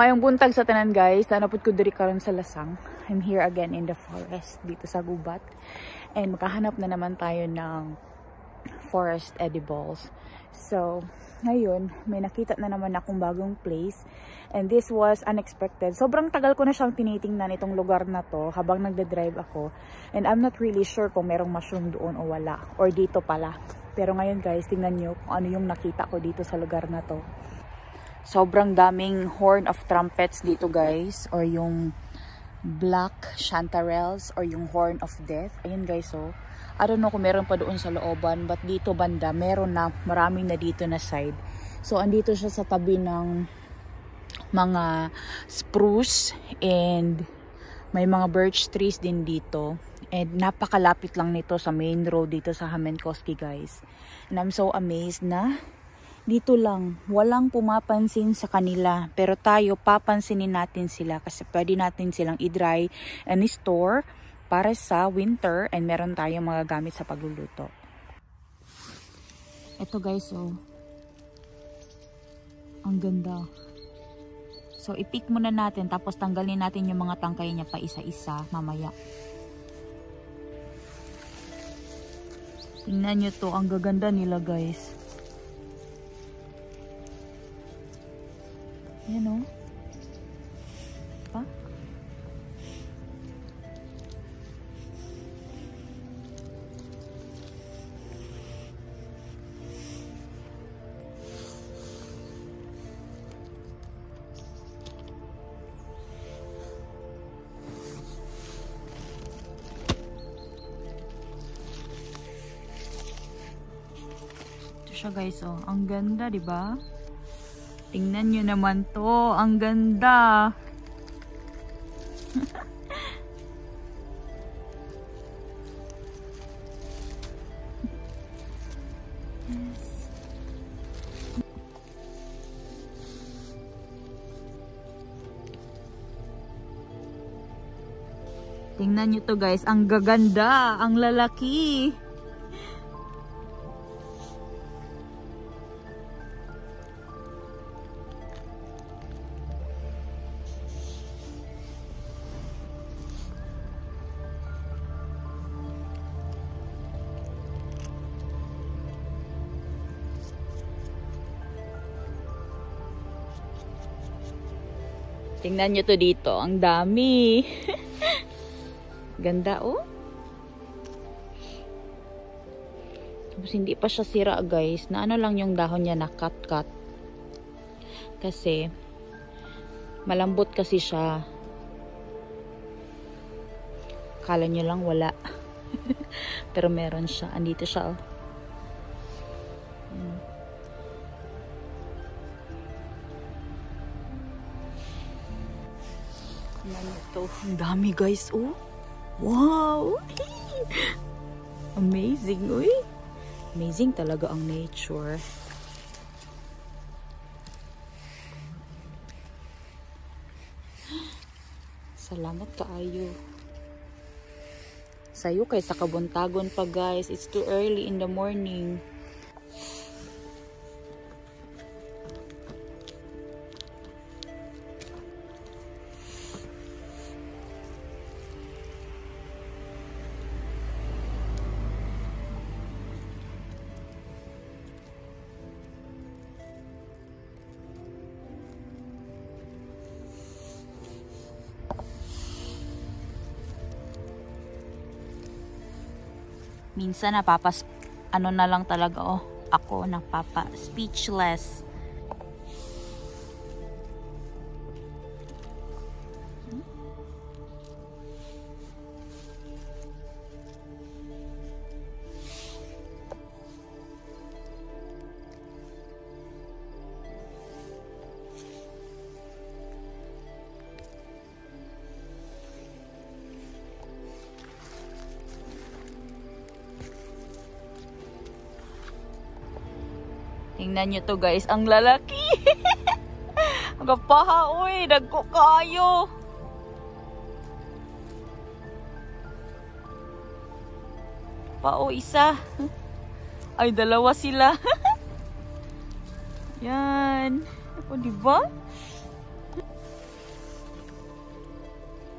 Mayong buntag sa tanan guys, napud ko diri karon sa Lasang. I'm here again in the forest dito sa gubat. And makahanap na naman tayo ng forest edibles. So, ngayon, may nakita na naman akong bagong place. And this was unexpected. Sobrang tagal ko na siyang tinitingnan itong lugar na to habang nagde-drive ako. And I'm not really sure kung merong mushroom doon o wala. Or dito pala. Pero ngayon guys, tingnan nyo kung ano yung nakita ko dito sa lugar na to. Sobrang daming horn of trumpets dito guys, or yung black chanterelles, or yung horn of death. Ayun guys, so I don't know kung meron pa doon sa looban, but dito banda meron na, maraming na dito na side. So andito siya sa tabi ng mga spruce, and may mga birch trees din dito. And napakalapit lang nito sa main road dito sa Hamenkoski guys. And I'm so amazed na dito lang, walang pumapansin sa kanila. Pero tayo, papansinin natin sila kasi pwede natin silang i-dry and i-store para sa winter, and meron tayong mga gamit sa pagluluto. Ito guys, oh. Ang ganda. So, i-pick muna natin, tapos tanggalin natin yung mga tangkay niya pa isa-isa mamaya. Tingnan nyo to, ang gaganda nila guys. Yan o. Pa? Ito siya guys, oh. Ang ganda, 'di ba? Tingnan nyo naman to. Ang ganda. Tingnan nyo to guys. Ang gaganda. Ang lalaki. Tingnan nyo to dito. Ang dami. Ganda, oh. Tapos hindi pa siya sira, guys. Na ano lang yung dahon niya na cut-cut. Kasi, malambot kasi siya. Kala nyo lang wala. Pero meron siya. Andito siya, oh. Ito, ang dami guys, oh. Wow! Amazing, uy. Amazing talaga ang nature. Salamat kaayo. Sayo kay sa kabuntagon pa guys. It's too early in the morning. Minsan ano na lang talaga, oh, ako speechless. Tingnan nyo to guys, ang lalaki. Ang kapaha, uy, dagko kayo. Pao, isa. Ay, dalawa sila. Yan. O, diba?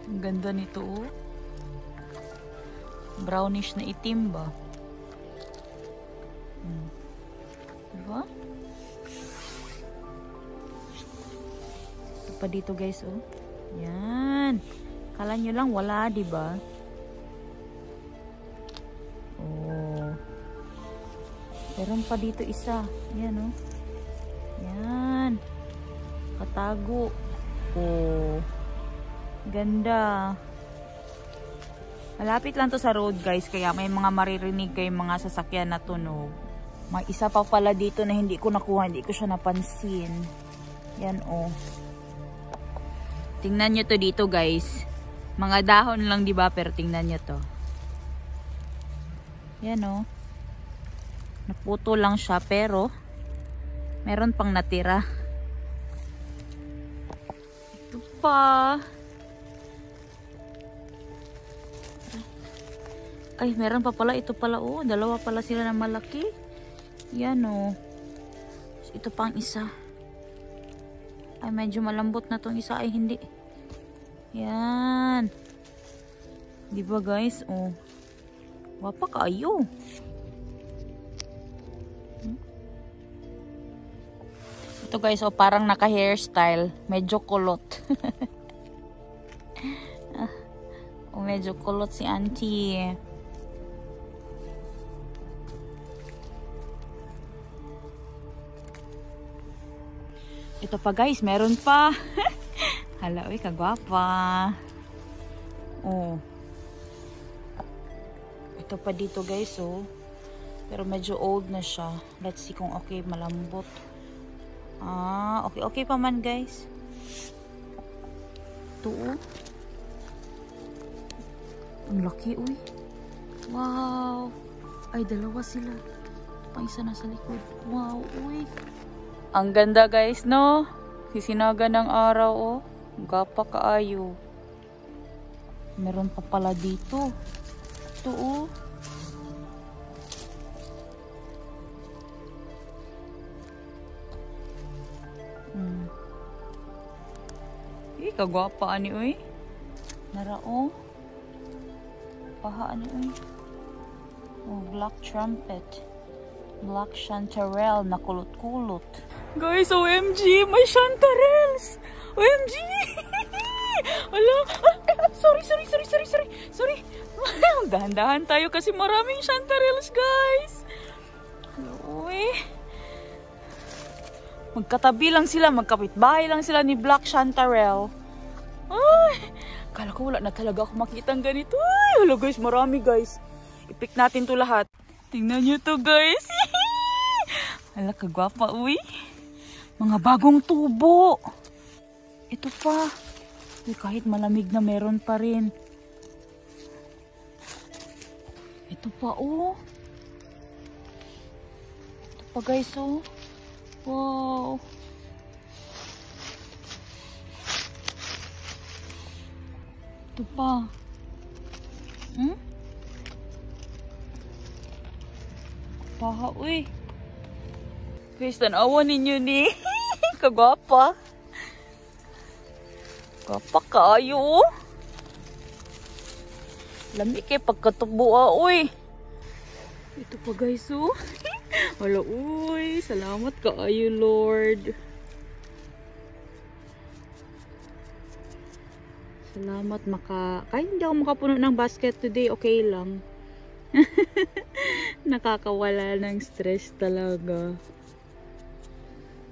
Ang ganda nito, oh. Brownish na itim ba? Diba? Ito pa dito guys, oh. Yan. Kala nyo lang wala, diba? Oh. Meron pa dito isa. Yan, oh. Yan. Katago. Oh. Ganda. Malapit lang to sa road guys, kaya may mga maririnig kayong mga sasakyan na tunog. May isa pa pala dito na hindi ko nakuha, hindi ko siya napansin. Yan, oh. Tingnan nyo to dito guys. Mga dahon lang, diba? Pero tingnan nyo to. Yan, oh. Naputo lang siya, pero meron pang natira. Ito pa. Ay, meron pa pala. Ito pala, oh. Dalawa pala sila na malaki. Yan, oh. Ito pang isa. Ay, medyo malambot na tong isa. Ay, hindi. Yan. Diba, guys? Oh. Wapa kayo. Ito, guys, oh. Parang naka-hairstyle. Medyo kulot. Oh, medyo kulot si auntie. Ito pa guys, meron pa. Hala, uy, kagwapa. Oh. Ito pa dito guys, oh. Pero medyo old na siya. Let's see kung okay, malambot. Ah, okay pa man guys. Ito, oh. Ang laki, uy. Wow. Ay, dalawa sila. Pang isa nasa likod. Wow, uy. Ang ganda guys, no? Sisinaga ng araw, oh. Gapa kaayo. Meron pa pala dito. Ito, oh. Kagwapa ani, uy. Narao. Paha ani, uy. Oh, black trumpet. Black chanterelle na kulot-kulot. Guys, OMG! May chanterelles! OMG! Ala! Sorry! Dahan-dahan tayo kasi maraming chanterelles, guys! Uy! Magkatabi lang sila, magkapitbahay lang sila ni Black Chanterelle. Ay! Kala ko wala na talaga ako makita ng ganito. Ay! Hello guys, marami guys. I-pick natin to lahat. Tingnan nyo to guys. Hala, kagwapa, uy. Mga bagong tubo. Ito pa. Kahit malamig na meron pa rin. Ito pa oh. Ito pa guys oh. Wow. Ito pa. Paha, uy. Guys, tanawan ninyo ni. Kagwapa. Gapa kayo. Lamig kay pagkatubo uy. Ito pa guys oh. Wala uy. Salamat kaayo Lord. Salamat kahit hindi ako makapuno ng basket today, okay lang. Nakakawala ng stress talaga.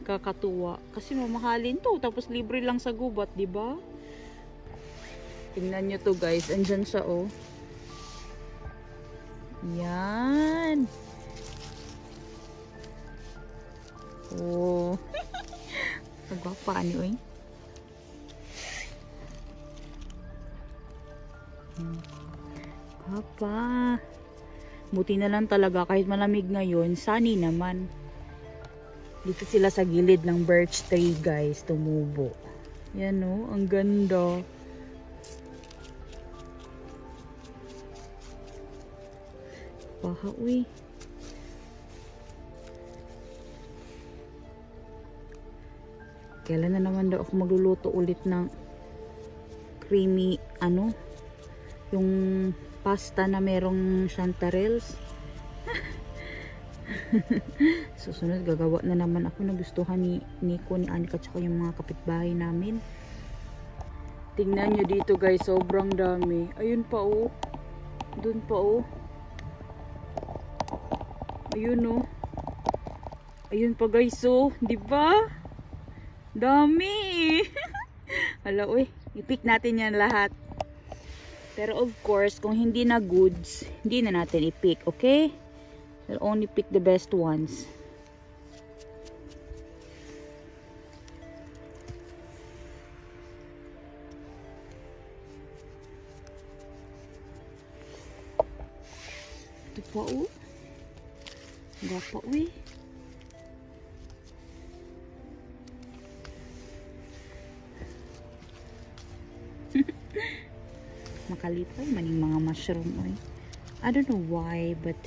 Kakatuwa. Kasi mamahalin to. Tapos libre lang sa gubat, di ba? Tingnan nyo to guys. Andyan siya oh. Yan. Oh. Nagwapa niyo eh. Papa. Buti na lang talaga kahit malamig ngayon, sunny naman. Dito sila sa gilid ng birch tree guys, tumubo. Yan oh, ang ganda. Paha uy. Kailan na naman daw ako magluluto ulit ng creamy yung pasta na merong chanterelles. Susunod gagawa na naman ako na gustuhan ni Nico, ni Anika, tsaka yung mga kapitbahay namin. Tingnan nyo dito guys, sobrang dami. Ayun pa oh. Doon pa oh. Ayun oh. Ayun pa guys oh, di ba? Dami. Hala uy, i-pick natin yan lahat. Pero of course, kung hindi na goods, hindi na natin i-pick, okay? We'll only pick the best ones. Ito pa oh. Gapa uy. Makalipay maning mga mushroom oy. I don't know why, but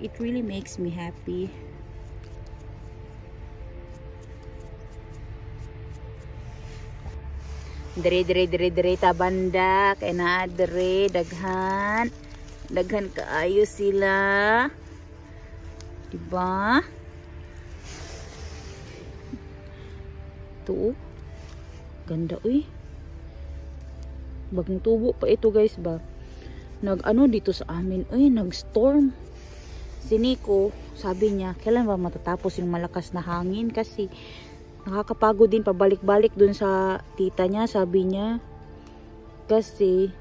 it really makes me happy. Dire ta banda kay naa dire daghan kaayo sila. Diba? Ito ganda uy. Bagong tubo pa ito guys ba. Dito sa amin, nag-storm. Si Nico, sabi niya, kailan ba matatapos yung malakas na hangin? Kasi nakakapagod din pabalik-balik dun sa tita niya, sabi niya. Kasi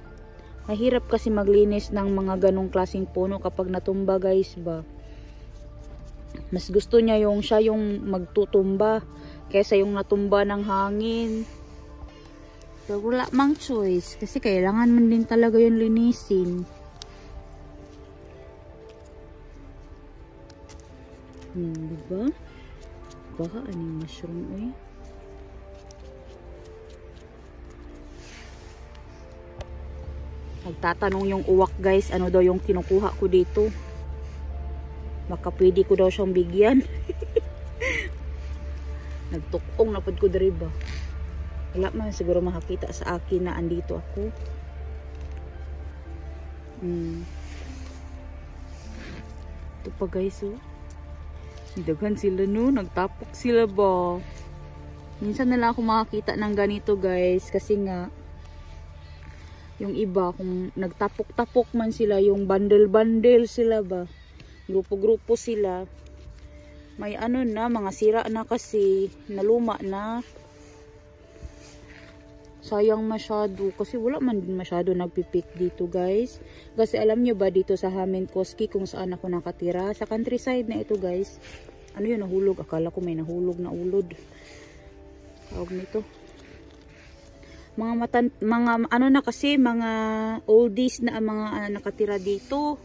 mahirap kasi maglinis ng mga ganong klaseng puno kapag natumba guys ba. Mas gusto niya siya yung magtutumba kaysa yung natumba ng hangin. So, wala mang choice. Kasi kailangan man din talaga yung linisin. Diba? Baka anong mushroom eh. Nagtatanong yung uwak guys, ano daw yung kinukuha ko dito. Baka pwede ko daw siyang bigyan. Nagtukong na pod ko diri ba. Wala man siguro makakita sa akin na andito ako. Ito pa guys oh. Daghan sila no, nagtapok sila ba. Minsan na lang ako makakita ng ganito guys, kasi nga yung iba kung nagtapok-tapok man sila, yung bundle-bundle sila ba, grupo-grupo sila, may mga sira na kasi, naluma na. Sayang masyado kasi wala man din masyado nagpipik dito guys. Kasi alam nyo ba dito sa Hamenkoski kung saan ako nakatira, sa countryside na ito guys. Ano yun, nahulog? Akala ko may nahulog na ulod. Tawag nito. mga ano na kasi, mga oldies na ang mga nakatira dito.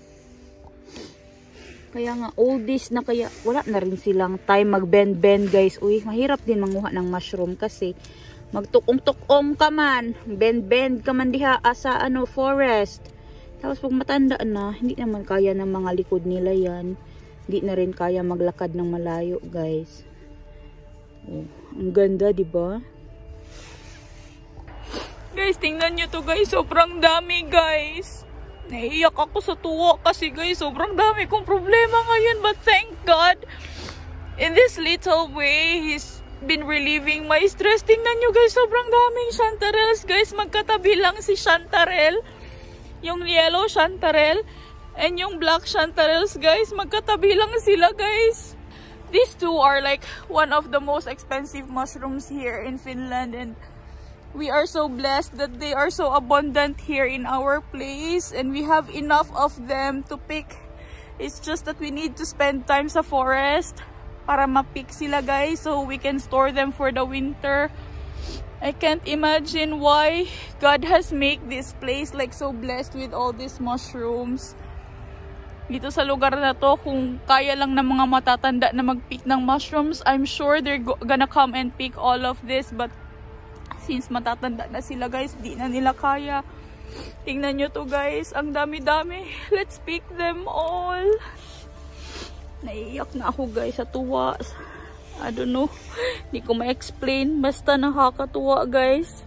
Kaya nga oldies na, kaya wala na rin silang time mag-bend guys. Uy, mahirap din manguha ng mushroom kasi magtukong-tukong ka man, bend ka man diha sa ano forest. Tapos pag matanda na, hindi naman kaya ng mga likod nila yan. Hindi na rin kaya maglakad ng malayo guys. Oh, ang ganda, di ba? Guys, tingnan nyo to guys, sobrang dami guys. Naiiyak ako sa tuwa kasi guys, sobrang dami kong problema ngayon. But thank God, in this little way, He's been relieving my stress. Tingnan nyo guys, sobrang daming chanterelles guys. Magkatabi lang si chanterelle, yung yellow chanterelle, and yung black chanterelles guys. Magkatabi lang sila guys. These two are like one of the most expensive mushrooms here in Finland, and we are so blessed that they are so abundant here in our place and we have enough of them to pick. It's just that we need to spend time sa forest para ma-pick sila guys so we can store them for the winter. I can't imagine why God has made this place like so blessed with all these mushrooms. Dito sa lugar na to, kung kaya lang ng mga matatanda na mag-pick ng mushrooms, I'm sure they're gonna come and pick all of this, but since matatanda na sila guys, di na nila kaya. Tingnan nyo to guys, ang dami-dami. Let's pick them all. Naiiyak na ako guys sa tuwa. I don't know, hindi ko ma-explain, basta nakakatuwa guys.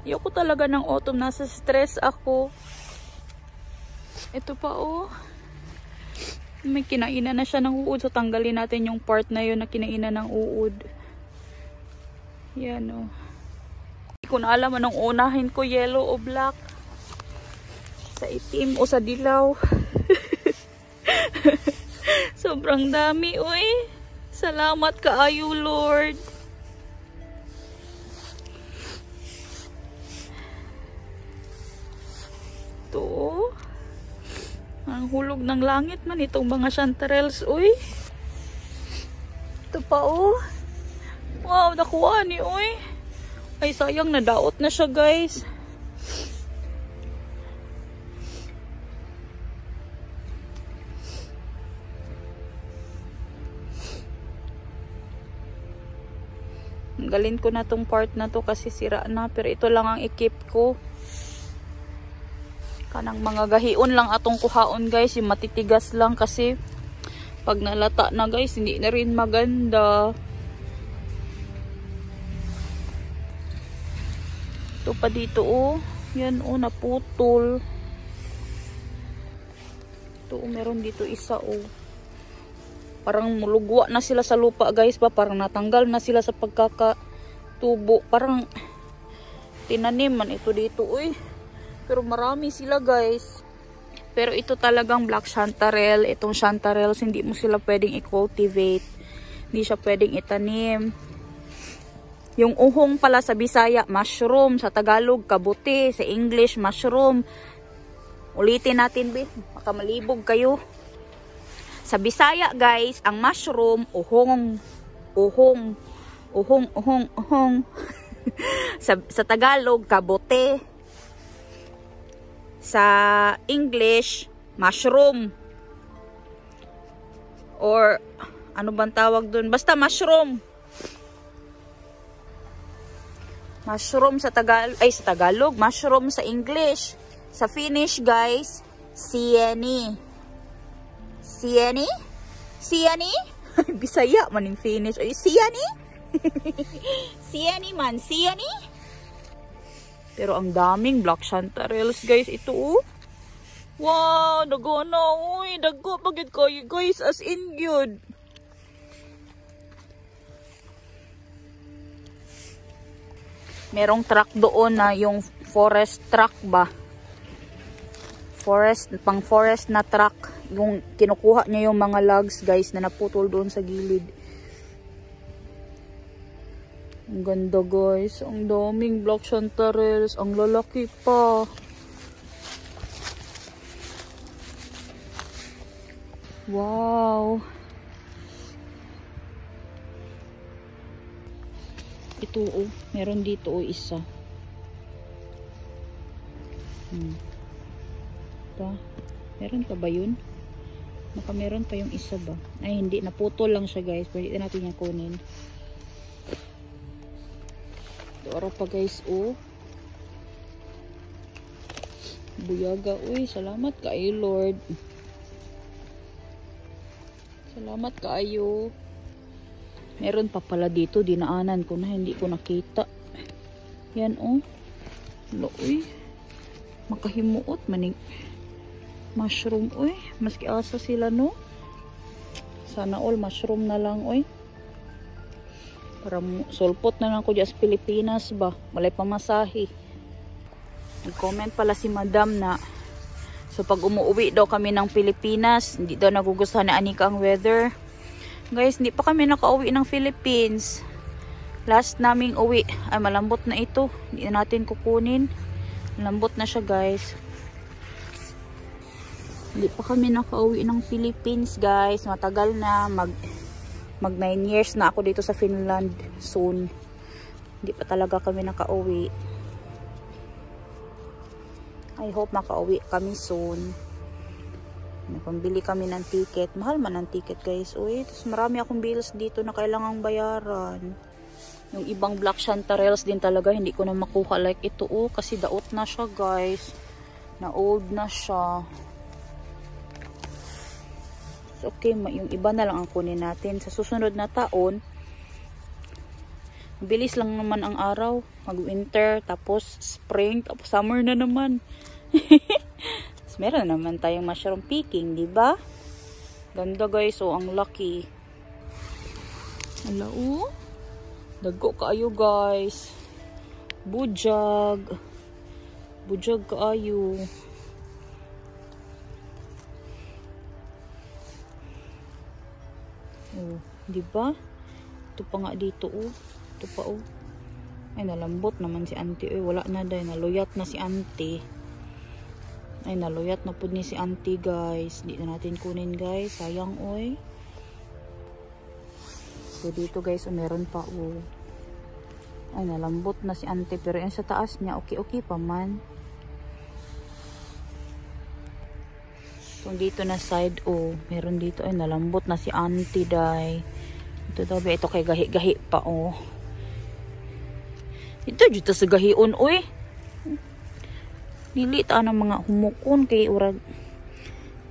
Ayoko talaga ng autumn, nasa stress ako. Ito pa oh, may kinainan na siya ng uod. So tanggalin natin yung part na yun na kinainan ng uod. Yan o. Hindi ko na alam anong unahin ko, yellow o black. Sa itim o sa dilaw. Sobrang dami uy. Salamat kaayo Lord. Ito ang hulog ng langit man itong mga chanterelles uy. Ito pa oh. Wow, nakuha ni uy. Ay sayang, nadaot na siya guys. Galin ko na tong part na to kasi sira na, pero ito lang ang i-keep ko. Kanang mga gahion lang atong kuhaon guys, yung matitigas lang kasi pag nalata na guys, hindi na rin maganda. Ito pa dito oh, yan oh, naputol. Ito oh, meron dito isa oh. Parang mulugwa na sila sa lupa guys pa, parang natanggal na sila sa pagkakatubo. Parang tinanim man ito dito uy. Pero marami sila guys. Pero ito talagang black chanterelle. Itong chanterelles hindi mo sila pwedeng i-cultivate. Hindi siya pwedeng itanim. Yung uhong pala sa Bisaya, mushroom. Sa Tagalog, kabuti. Sa English, mushroom. Ulitin natin be. Baka malibog kayo. Sa Bisaya guys, ang mushroom, uhong. Uhong. Uhong, uhong, uhong. sa Tagalog, kabuti. Sa English, mushroom. Or, ano bang tawag dun? Basta mushroom. Mushroom sa Tagalog, mushroom sa English. Sa Finnish, guys, sieni. Sieni? Sieni? Bisaya man in Finnish. Ay, sieni? Sieni man, sieni? Pero ang daming black chanterelles guys. Ito oh. Wow, dago na. Uy, dago pagid kayo guys. As in good. Merong truck doon na yung forest truck ba. Pang forest na truck. Yung kinukuha niya yung mga logs guys na naputol doon sa gilid. Ang ganda guys. Ang daming black chanterelles. Ang lalaki pa. Wow. Ito oh, meron dito oh isa. Pa, meron pa ba yun? Baka meron pa yung isa ba? Ay hindi, naputol lang siya guys. Pwede natin yung kunin. Doro pa guys oh. Buyaga, uy, salamat kaayo Lord. Salamat kaayo. Meron pa pala dito, dinaanan ko na, hindi ko nakita. Yan oh. Uy. Makahimuot maning mushroom, uy. Maski asa sila no. Sana all mushroom na lang, uy. Para sulpot na lang ko dyan sa Pilipinas ba. Walay pamasahe. Nag-comment pala si madam na so pag umuwi daw kami ng Pilipinas, hindi daw nagugustuhan na Anika ang weather. Guys, hindi pa kami nakauwi ng Philippines. Last naming uwi ay malambot na ito. Hindi na natin kukunin. Malambot na siya guys. Hindi pa kami nakauwi ng Philippines guys. Matagal na. Mag 9 years na ako dito sa Finland soon. Hindi pa talaga kami nakauwi. I hope makauwi kami soon. Pambili kami ng ticket. Mahal man ang ticket guys. Uy, tapos marami akong bills dito na kailangang bayaran. Yung ibang black chanterelles din talaga hindi ko na makuha like ito oh. Kasi daot na siya guys. Na old na siya. So, okay, yung iba na lang ang kunin natin. Sa susunod na taon, bilis lang naman ang araw. Mag-winter, tapos spring, tapos summer na naman. Tapos meron naman tayong mushroom picking, di ba? Ganda guys, oh, ang lucky. Ala, oh. Dagko kaayo guys. Bujag. Bujag kaayo. Oh, di ba? Ito pa nga dito, oh. Ito pa, oh. Ay, nalambot naman si auntie. Ay, wala na dahil. Naluyat na si auntie. Ay, naluyat na po ni si auntie, guys. Di na natin kunin, guys. Sayang, oy. So, dito, guys, oh, meron pa, oh. Ay, nalambot na si auntie. Pero yan sa taas niya, okay pa man. So, dito na side, oh. Meron dito, ay, nalambot na si auntie, day. Ito daw, ito kay gahi-gahi pa, oh. Ito, dito sa gahion, oy. Nilita ng mga humukon kay urag.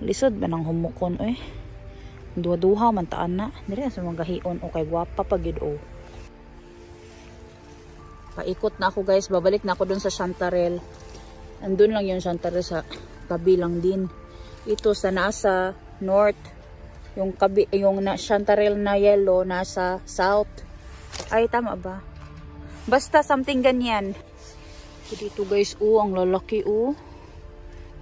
Lisod ba ng humukon, oy. Duha-duha man taan na. Dili sa mga gahion, o kay gwapa pa gid, oh. Paikot na ako, guys. Babalik na ako dun sa Chantarelle. Andun lang yung Chantarelle sa tabi lang din. Ito sa nasa north. Yung Chantarelle na yellow nasa south. Ay, tama ba? Basta something ganyan. So, dito guys, oh, ang lalaki, oh.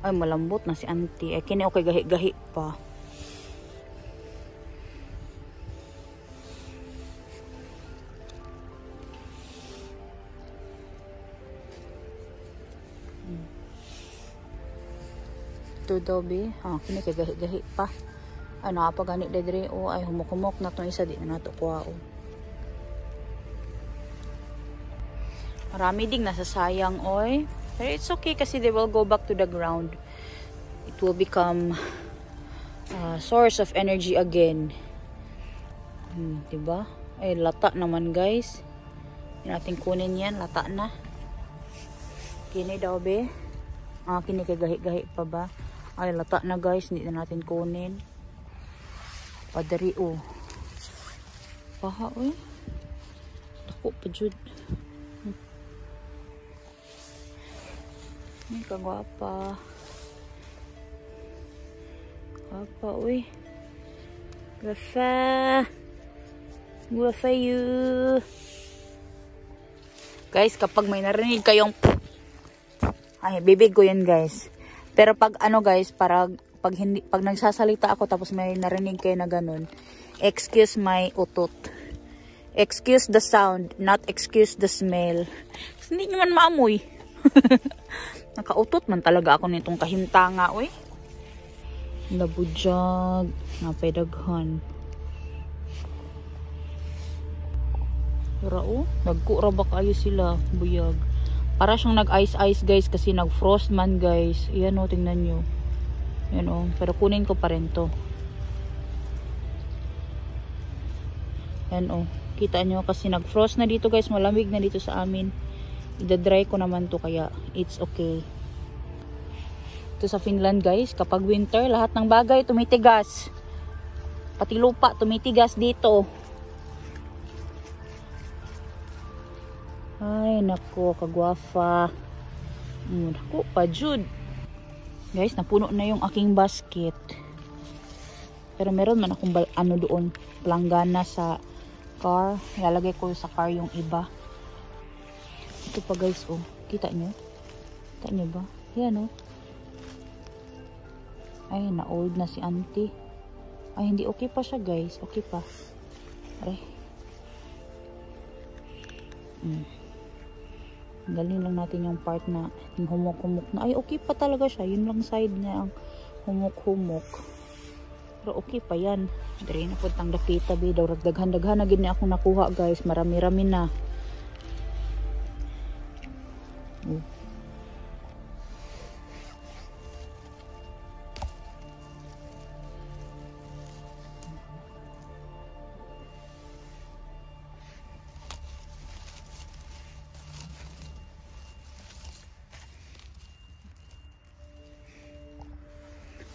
Ay, malambot na si auntie. Ay, kini okay, gahi-gahi pa. Ito daw, be. Ah, kini kay gahi-gahi pa. Ay, nakapagani dedre, oh. Ay, humuk-humuk na itong isa. Di na nato kuha, oh. Marami ding nasasayang, oy. Pero it's okay kasi they will go back to the ground. It will become a source of energy again. Diba? Ay, lata naman, guys. Hindi natin kunin yan. Lata na. Kini daw, be. Ah, kini kay gahi-gahi pa ba? Ay, lata na, guys. Hindi na natin kunin. Padari, oh. Paha, oy. Dako pa, jud. Ay, kagwapa. Gwapa, uy. Gwafa. Gwafa you. Guys, kapag may narinig kayong ay, bibig ko yan, guys. Pero pag ano, guys, pag nagsasalita ako tapos may narinig kayo na ganun, excuse my utot. Excuse the sound, not excuse the smell. Kasi hindi naman maamoy. Nakautot man talaga ako nitong kahimtanga, oy. Labujag, napay daghan. Pero nagkura ba kayo sila, buyag. Para siyang nag-ice-ice guys kasi nag-frost man guys. Ayan tingnan nyo. Ayan pero kunin ko pa rin to. Ayan kita nyo kasi nag-frost na dito guys. Malamig na dito sa amin. Ida-dry ko naman to kaya it's okay. Ito sa Finland guys, kapag winter, lahat ng bagay tumitigas. Pati lupa tumitigas dito. Ay, nako, kagwafa. Nako, pajud. Guys, napuno na yung aking basket. Pero meron man akong doon, planggana sa car. Ilalagay ko sa car yung iba. Ito pa guys, kita nyo? Kita nyo ba? Yan Ay, na-old na si auntie. Ay, hindi okay pa siya guys. Okay pa. Aray. Galing lang natin yung part na yung humok-humok na. Ay, okay pa talaga siya. Yun lang side niya ang humok-humok. Pero okay pa yan. Dari na po tang dakita be. Daw ragdaghan-daghan na gid na akong nakuha guys. Marami-rami na.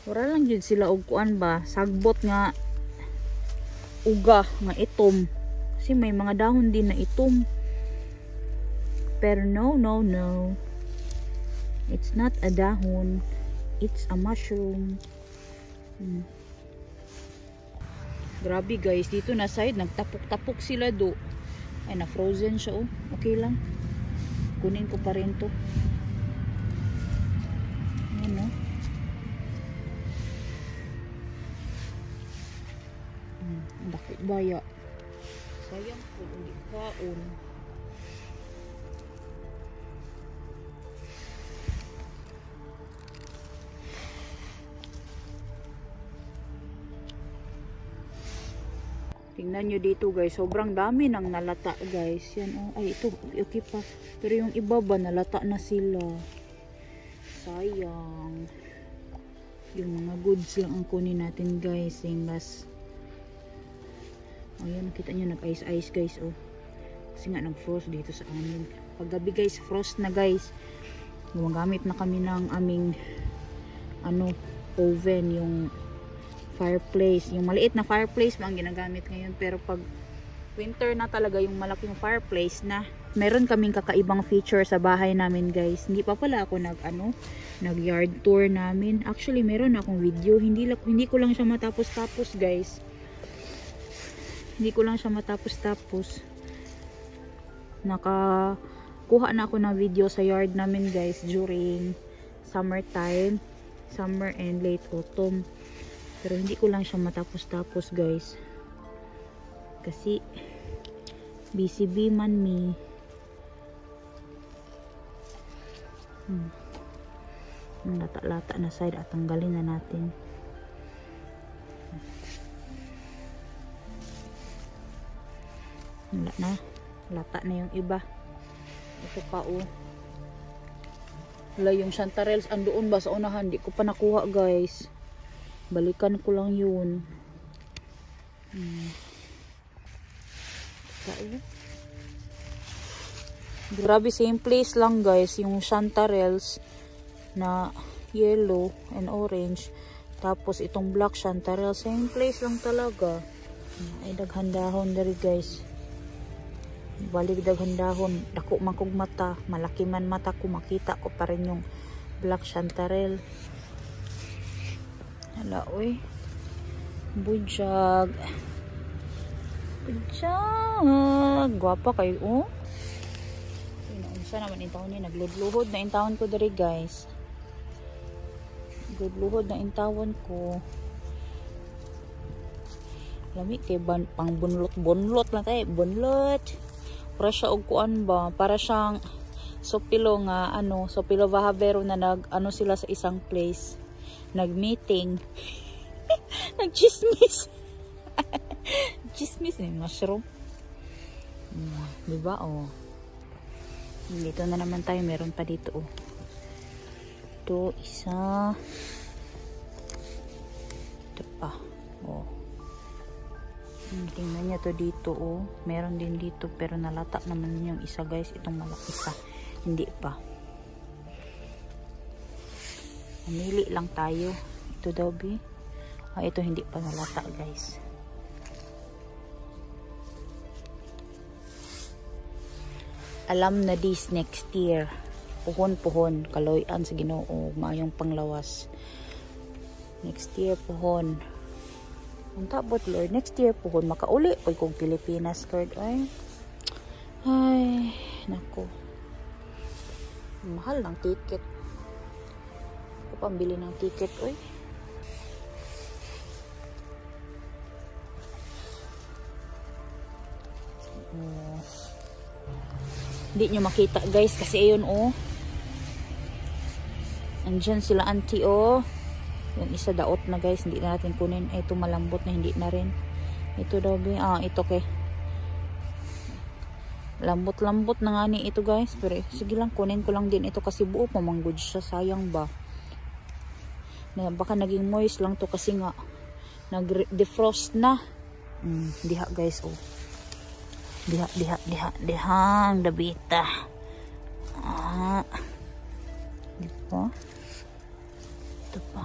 Wala lang yun sila og kuan ba, sagbot nga uga nga itom. Kasi may mga dahon din na itom. Pero no. It's not a dahon. It's a mushroom. Grabe guys, dito na side nagtapok-tapok sila do. Ay na frozen siya Okay lang. Kunin ko pa rin to. Ano? Bakit baya? Sayang po, hindi kaon. Tingnan nyo dito guys, sobrang dami ng nalata guys. Yan ay ito, okay pa. Pero yung iba ba, nalata na sila. Sayang. Yung mga goods lang ang kunin natin guys. Yung last. Ayan, nakita nyo nag-ice-ice guys kasi nga nag-frost dito sa amin. Paggabi guys, frost na guys. Gumagamit na kami ng aming oven, yung fireplace. Yung maliit na fireplace lang ginagamit ngayon. Pero pag winter na talaga, yung malaking fireplace na, meron kaming kakaibang feature sa bahay namin guys. Hindi pa pala ako nag yard tour namin. Actually, meron akong video. Hindi ko lang siya matapos-tapos guys. Nakakuha na ako ng video sa yard namin guys during summertime, summer and late autumn. Pero hindi ko lang siya matapos-tapos guys. Kasi busy man me. Lata-lata na side at tanggalin na natin. Wala na. Lata na yung iba. Ito pa wala yung chanterelles. Andoon ba sa unahan? Di ko pa nakuha guys. Balikan ko lang yun. Grabe, same place lang guys. Yung chanterelles na yellow and orange. Tapos itong black chanterelle. Same place lang talaga. Ay daghan dahon dari guys. Balik daghan dahon. Dako man kog mata. Malaki man mata ko. Makita ko pa rin yung black chanterelle. Hala bujag. Gwapa kayo Inaunsa naman intawon ni. Nagludluhod na intawon ko dari guys. Nagludluhod na intawon ko. Lami kay pang bunlot lang tayo. Bunlot. Para siya og kuan ba? Para siyang sopilo nga sopilo vahavero na sila sa isang place. Nag-meeting. Nag-chismis. Chismis ni mushroom. Diba, oh. Dito na naman tayo. Meron pa dito, oh. Ito, isa. Ito pa, oh. Tingnan niya to dito, oh. Meron din dito, pero nalata naman yung isa, guys. Itong malaki isa. Hindi pa. Mamili lang tayo. Ito daw, B. Ito hindi pa nalata, guys. Alam na this next year. Puhon, kaloyan sa Ginoo, maayong panglawas. Next year, puhon. Ang tabot, Lord. Next year, puhon. Makauli po kong Pilipinas, Lord. Ay, naku. Mahal ng ticket. Ako pambili ng ticket, oy. Hindi nyo makita, guys, kasi ayun, oh. Andyan sila, auntie, oh. Yung isa daot na, guys, hindi na natin kunin. Ito malambot na, hindi na rin. Ito daw, ito kay. Lambot-lambot na nga ni ito, guys. Pero sige lang, kunin ko lang din ito kasi buo pa manggod siya. Sayang ba? Baka naging moist lang to kasi nga nag-defrost na. Diha, guys, oh. Diha ang dabita. Diba? Ito pa.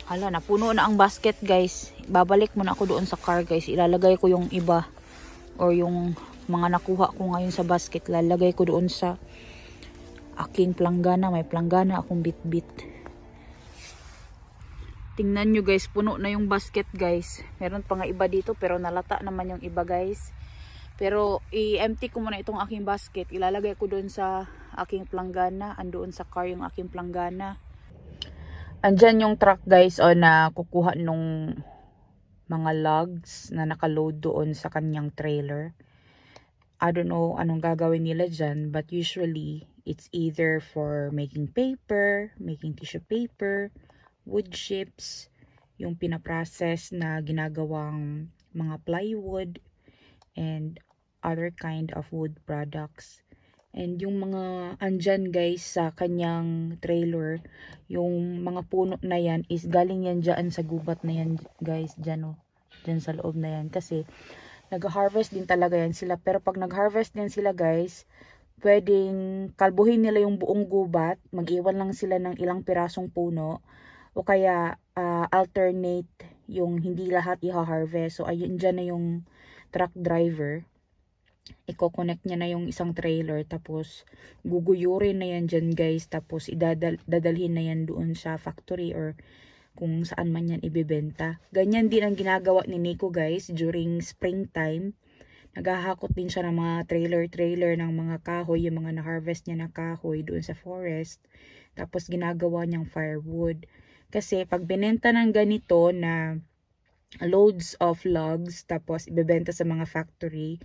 Hala, napuno na ang basket, guys. Babalik muna ako doon sa car, guys. Ilalagay ko yung iba or yung mga nakuha ko ngayon sa basket. Lalagay ko doon sa aking planggana. May planggana akong bit-bit. Tingnan nyo, guys, puno na yung basket, guys. Meron pa nga iba dito pero nalata naman yung iba, guys. Pero i-empty ko muna itong aking basket. Ilalagay ko doon sa aking planggana. Andoon sa car yung aking planggana. Andyan yung truck, guys, na kukuha nung mga logs na nakaload doon sa kanyang trailer. I don't know anong gagawin nila dyan, but usually it's either for making paper, making tissue paper, wood chips, yung pinaprocess na ginagawang mga plywood, and other kind of wood products. And yung mga andyan, guys, sa kanyang trailer, yung mga puno na yan is galing yan dyan sa gubat na yan, guys, dyan, oh. Dyan sa loob na yan. Kasi nag-harvest din talaga yan sila. Pero pag nag-harvest din sila, guys, pwedeng kalbuhin nila yung buong gubat. Mag-iwan lang sila ng ilang pirasong puno. O kaya alternate yung hindi lahat i-harvest. So ayun, dyan na yung truck driver. Iko-connect niya na yung isang trailer. Tapos guguyurin na yan dyan, guys. Tapos dadalhin na yan doon sa factory or kung saan man yan ibibenta. Ganyan din ang ginagawa ni Nico, guys, during springtime. Naghahakot din siya ng mga trailer ng mga kahoy, yung mga na-harvest niya na kahoy doon sa forest. Tapos ginagawa niyang firewood. Kasi pag binenta ng ganito na loads of logs, tapos ibebenta sa mga factory,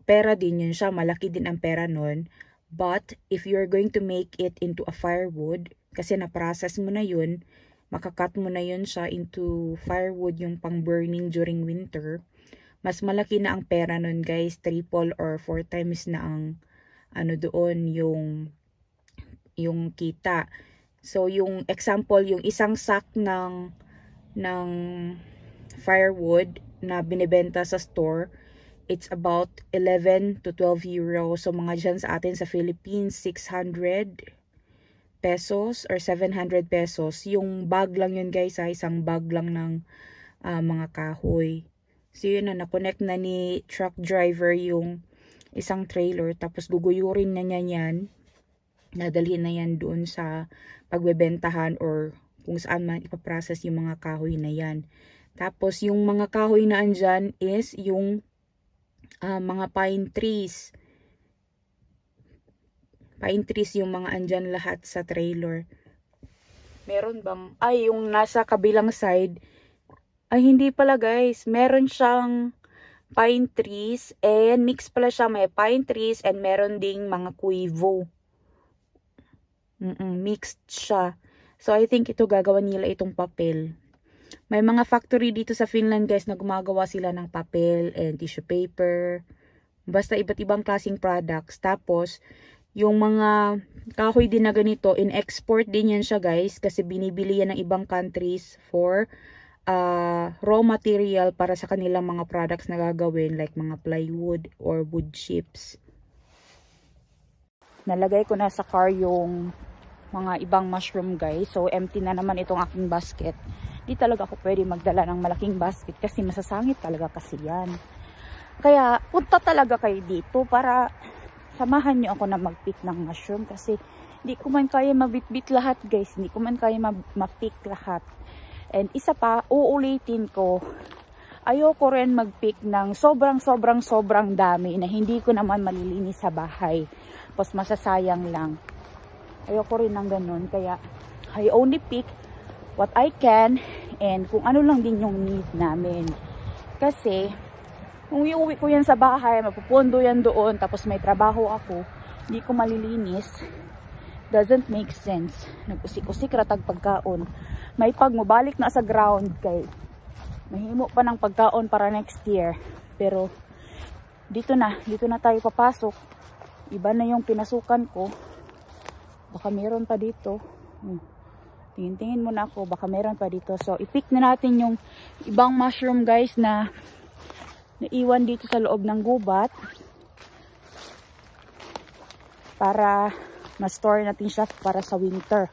pera din yun siya. Malaki din ang pera nun. But if you're going to make it into a firewood, kasi na-process mo na yun, makakat mo na yun siya into firewood, yung pang-burning during winter, mas malaki na ang pera nun, guys. 3 or 4 times na ang doon yung kita. So yung example, yung isang sack ng firewood na binibenta sa store, it's about 11 to 12 euro. So mga dyan sa atin sa Philippines, 600 pesos or 700 pesos. Yung bag lang yun, guys, isang bag lang ng mga kahoy. So yun na, na-connect na ni truck driver yung isang trailer. Tapos guguyurin na niya yan. Nadalhin na yan doon sa pagbebentahan or kung saan man ipaprocess yung mga kahoy na yan. Tapos yung mga kahoy na andyan is yung mga pine trees. Pine trees yung mga andyan lahat sa trailer. Meron bang, yung nasa kabilang side, hindi pala, guys. Meron siyang pine trees and mix pala siya. May pine trees and meron ding mga kuivo. Mixed siya. So I think ito gagawa nila itong papel. May mga factory dito sa Finland guys na gumagawa sila ng papel and tissue paper. Basta iba't ibang klaseng products. Tapos, yung mga kahoy din na ganito, in-export din yan siya guys. Kasi binibili yan ng ibang countries for raw material para sa kanilang mga products na gagawin. Like mga plywood or wood chips. Nalagay ko na sa car yung mga ibang mushroom guys. So, empty na naman itong aking basket. Di talaga ako pwede magdala ng malaking basket kasi masasangit talaga kasi yan. Kaya punta talaga kayo dito para samahan nyo ako na mag-pick ng mushroom kasi hindi ko man kaya mabitbit lahat guys. Hindi ko man kaya ma-pick lahat. And isa pa, uulitin ko, ayoko rin mag-pick ng sobrang dami na hindi ko naman malilinis sa bahay. Tapos masasayang lang. Ayoko rin ng ganun. Kaya I only pick what I can and kung ano lang din yung need namin. Kasi kung iuwi ko yan sa bahay, mapupundo yan doon, tapos may trabaho ako, hindi ko malilinis, doesn't make sense. Nag-usik-usik ratag pagkaon. May pag mabalik na sa ground kay mahimo pa ng pagkaon para next year. Pero dito na tayo papasok. Iba na yung pinasukan ko. Baka meron pa dito. Tingin-tingin muna ako, baka meron pa dito. So, i-pick na natin yung ibang mushroom guys na naiwan dito sa loob ng gubat. Para ma-store natin siya para sa winter.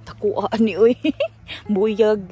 Takuan ni uy. Buyag.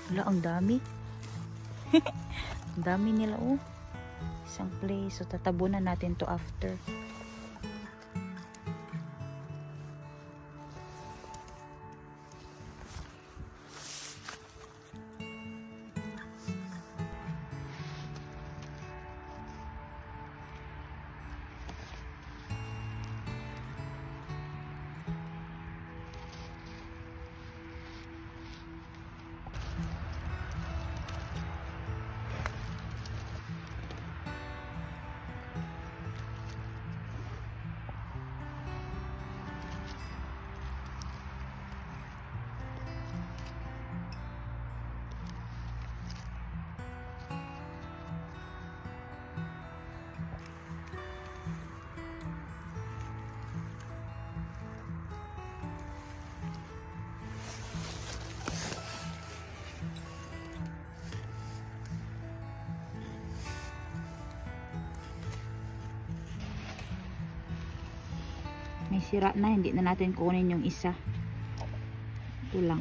Wala, ang dami. Ang dami nila, oh. Isang place. So, tatabunan natin to after. May sira na, hindi na natin kunin yung isa. Ito lang.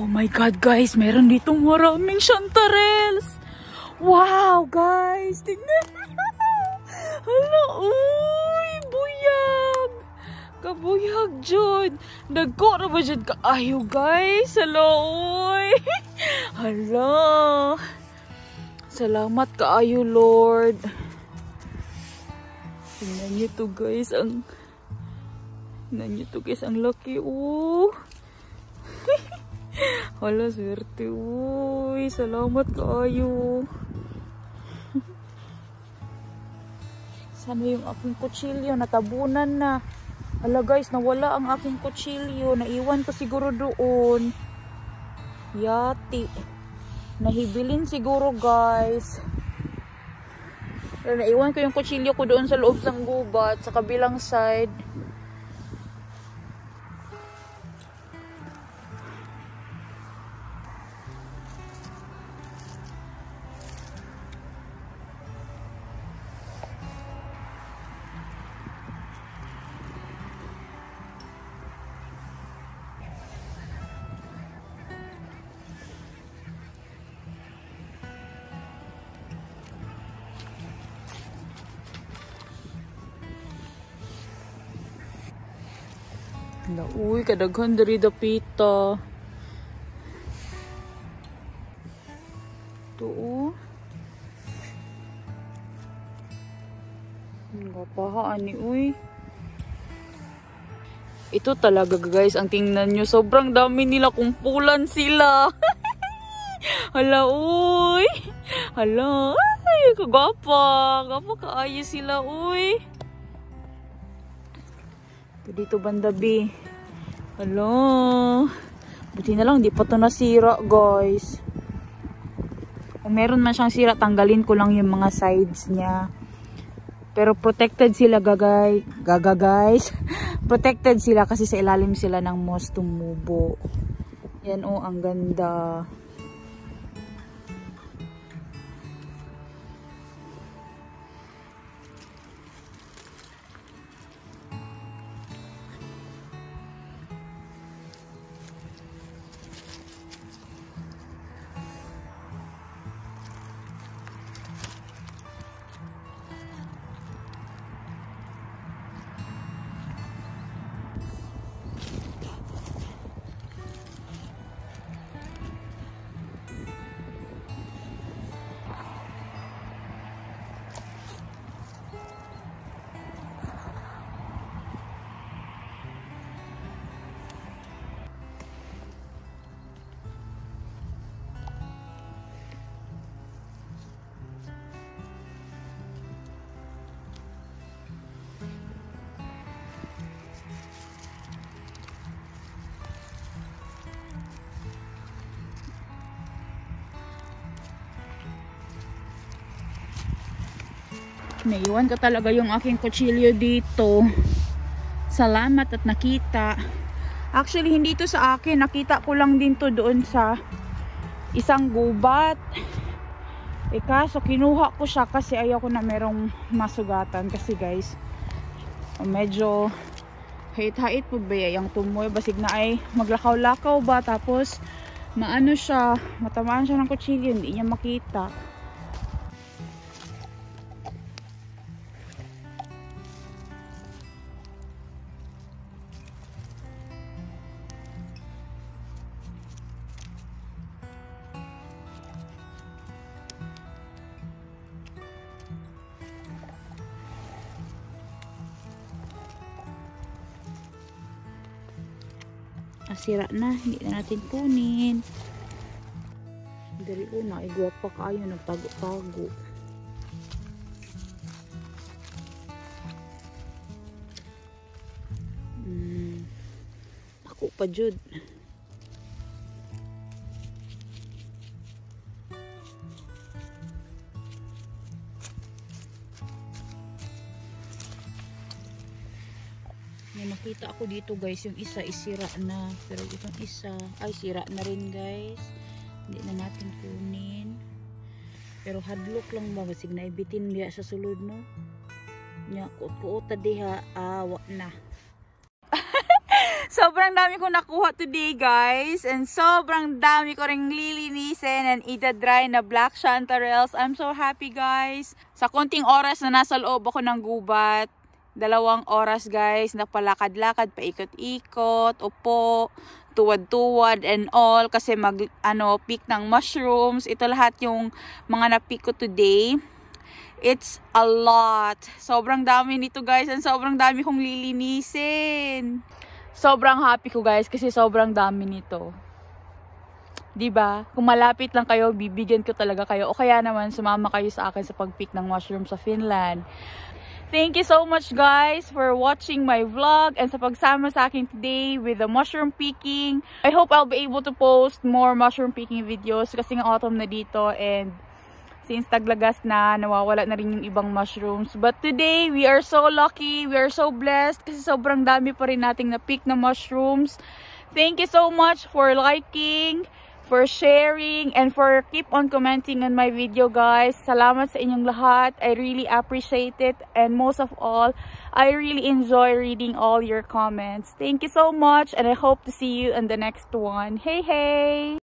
Oh my God, guys, meron ditong maraming chanterelles. Wow, guys, tignan. Hala, uy, buyag. Kabuyag, Jud. Nagko na ba, Jud, kaayo, guys? Hala, uy. Hala. Salamat kaayo, Lord. Tingnan nyo to, guys. Tingnan nyo to, guys. Ang laki, oh. Hala, swerte. Uy, salamat kaayo. Sana yung aking kutsilyo, natabunan na. Hala guys, nawala ang aking kutsilyo. Naiwan ko siguro doon. Yati. Nahibilin siguro, guys. Pero naiwan ko yung kutsilyo ko doon sa loob ng gubat, sa kabilang side. Uy, kadaghan diri dapita. Ito, kapahaan ni uy. Ito talaga guys, ang tingnan nyo, sobrang dami nila, kumpulan sila. Hala, uy. Hala, ay, kagapa. Gapa kaayo sila, uy. Ito dito bandabi. Hala. Buti na lang, di pa ito nasira, guys. Kung meron man siyang sira, tanggalin ko lang yung mga sides niya. Pero protected sila, guys. Protected sila kasi sa ilalim sila ng moss tumubo. Yan, oh, ang ganda. Naiwan ko talaga yung aking kutsilyo dito. Salamat at nakita. Actually, hindi to sa akin. Nakita ko lang din to doon sa isang gubat. Kaso kinuha ko siya kasi ayaw ko na merong masugatan. Kasi guys, medyo hait-hait po ba yung tumoy. Basig na ay maglakaw-lakaw ba. Tapos maano siya, matamaan siya ng kutsilyo. Hindi niya makita. Sira na, hindi na natin kunin. Dari una, igwapa kayo, nagtago-tago. Ako pa jud. Nakita ako dito guys, yung isa isira na, pero itong isa ay sira na rin guys. Hindi na natin kunin, pero hadlock lang ba, basig na ibitin niya sa sulod no nya, kuota diha, awa na. Sobrang dami ko nakuha today guys, and sobrang dami ko ring lilinisin and idadry na black chanterelles. I'm so happy guys. Sa konting oras na nasa loob ako ng gubat, 2 oras guys, napalakad-lakad, paikot-ikot, upo, tuwad-tuwad and all, kasi pick ng mushrooms. Ito lahat yung mga na-pick ko today. It's a lot. Sobrang dami nito guys, and sobrang dami kong lilinisin. Sobrang happy ko guys, kasi sobrang dami nito. Diba? Kung malapit lang kayo, bibigyan ko talaga kayo. O kaya naman, sumama kayo sa akin sa pag-pick ng mushroom sa Finland. Thank you so much guys for watching my vlog and sa pagsama sa akin today with the mushroom picking. I hope I'll be able to post more mushroom picking videos kasi nga autumn na dito, and since taglagas na, nawawala na rin yung ibang mushrooms. But today, we are so lucky, we are so blessed kasi sobrang dami pa rin nating na-pick na mushrooms. Thank you so much for liking, for sharing, and for keep on commenting on my video guys. Salamat sa inyong lahat. I really appreciate it, and most of all, I really enjoy reading all your comments. Thank you so much, and I hope to see you in the next one. Hey hey!